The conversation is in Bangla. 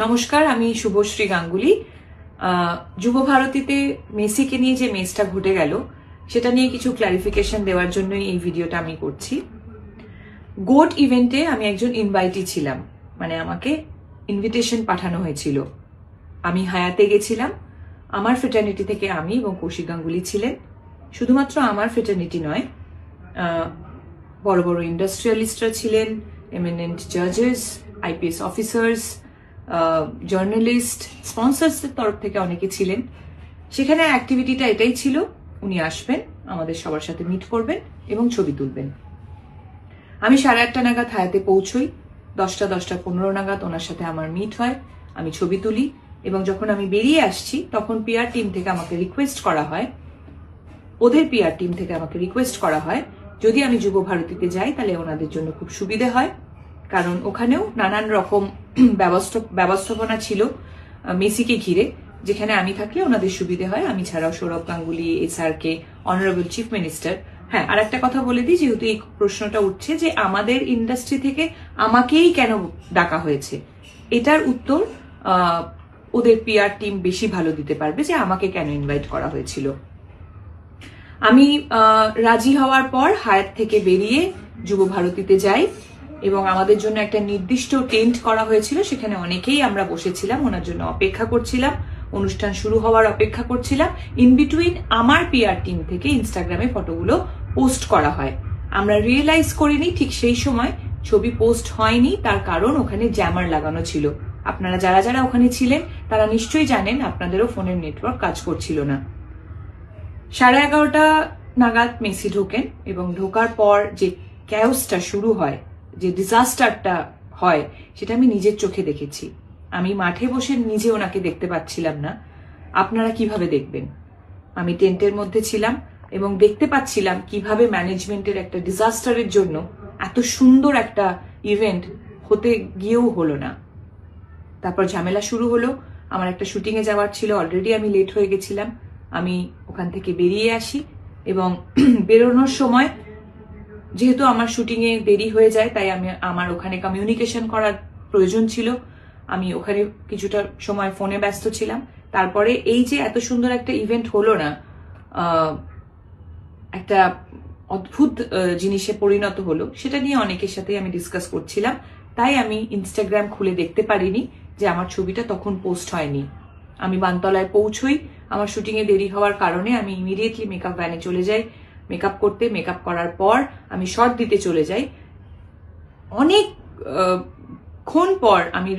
নমস্কার, আমি শুভশ্রী গাঙ্গুলি। যুব ভারতীতে মেসিকে নিয়ে যে মেসটা ঘটে গেল সেটা নিয়ে কিছু ক্লারিফিকেশন দেওয়ার জন্যই এই ভিডিওটা আমি করছি। গোট ইভেন্টে আমি একজন ইনভাইটি ছিলাম, মানে আমাকে ইনভিটেশন পাঠানো হয়েছিল। আমি হায়াতে গেছিলাম। আমার ফ্রেটার্নিটি থেকে আমি এবং কৌশিক গাঙ্গুলি ছিলেন। শুধুমাত্র আমার ফ্রেটার্নিটি নয়, বড় বড় ইন্ডাস্ট্রিয়ালিস্টরা ছিলেন, এমিনেন্ট জাজেস, আইপিএস অফিসার্স, জার্নালিস্ট, স্পন্সরসদের তরফ থেকে অনেকে ছিলেন। সেখানে অ্যাক্টিভিটিটা এটাই ছিল, উনি আসবেন, আমাদের সবার সাথে মিট করবেন এবং ছবি তুলবেন। আমি 8:30 নাগাদ হায়াতে পৌঁছই। 10:15 নাগাদ ওনার সাথে আমার মিট হয়, আমি ছবি তুলি এবং যখন আমি বেরিয়ে আসছি তখন পিআর টিম থেকে আমাকে রিকোয়েস্ট করা হয়, ওদের পিআর টিম থেকে আমাকে রিকোয়েস্ট করা হয় যদি আমি যুব ভারতীতে যাই তাহলে ওনাদের জন্য খুব সুবিধে হয়, কারণ ওখানেও নানান রকম ব্যবস্থাপনা ছিল মেসিকে ঘিরে, যেখানে আমি থাকলে ওনাদের সুবিধে হয়। আমি ছাড়াও Sourav Ganguly, SRK, honourable chief minister. হ্যাঁ, আর একটা কথা বলে দিই, যেহেতু এই প্রশ্নটা উঠছে যে আমাদের ইন্ডাস্ট্রি থেকে আমাকেই কেন ডাকা হয়েছে, এটার উত্তর ওদের পিআর টিম বেশি ভালো দিতে পারবে যে আমাকে কেন ইনভাইট করা হয়েছিল। আমি রাজি হওয়ার পর হায়াত থেকে বেরিয়ে যুব ভারতীতে যাই এবং আমাদের জন্য একটা নির্দিষ্ট টেন্ট করা হয়েছিল, সেখানে অনেকেই আমরা বসেছিলাম, ওনার জন্য অপেক্ষা করছিলাম, অনুষ্ঠান শুরু হওয়ার অপেক্ষা করছিলাম। ইন বিটুইন আমার পিআর টিম থেকে ইনস্টাগ্রামে ফটোগুলো পোস্ট করা হয়। আমরা রিয়েলাইজ করিনি ঠিক সেই সময় ছবি পোস্ট হয়নি, তার কারণ ওখানে জ্যামার লাগানো ছিল। আপনারা যারা যারা ওখানে ছিলেন তারা নিশ্চয়ই জানেন, আপনাদেরও ফোনের নেটওয়ার্ক কাজ করছিল না। 11:30 নাগাদ মেসি ঢোকেন এবং ঢোকার পর যে ক্যাওসটা শুরু হয়, যে ডিজাস্টারটা হয়, সেটা আমি নিজের চোখে দেখেছি। আমি মাঠে বসে নিজে ওনাকে দেখতে পাচ্ছিলাম না, আপনারা কিভাবে দেখবেন? আমি টেন্টের মধ্যে ছিলাম এবং দেখতে পাচ্ছিলাম কিভাবে ম্যানেজমেন্টের একটা ডিজাস্টারের জন্য এত সুন্দর একটা ইভেন্ট হতে গিয়েও হলো না। তারপর ঝামেলা শুরু হলো। আমার একটা শুটিংয়ে যাওয়ার ছিল, অলরেডি আমি লেট হয়ে গেছিলাম। আমি ওখান থেকে বেরিয়ে আসি এবং বেরোনোর সময় যেহেতু আমার শুটিংয়ে দেরি হয়ে যায়, তাই আমার ওখানে কমিউনিকেশন করার প্রয়োজন ছিল। আমি ওখানে কিছুটা সময় ফোনে ব্যস্ত ছিলাম। তারপরে এই যে এত সুন্দর একটা ইভেন্ট হলো না, একটা অদ্ভুত জিনিসে পরিণত হলো, সেটা নিয়ে অনেকের সাথে আমি ডিসকাস করছিলাম। তাই আমি ইনস্টাগ্রাম খুলে দেখতে পারিনি যে আমার ছবিটা তখন পোস্ট হয়নি। আমি বানতলায় পৌঁছই, আমার শুটিংয়ে দেরি হওয়ার কারণে আমি ইমিডিয়েটলি মেকআপ ভ্যানে চলে যাই মেকআপ করতে। মেকআপ করার পর আমি শর্ট দিতে চলে যাই। অনেকক্ষণ পর আমি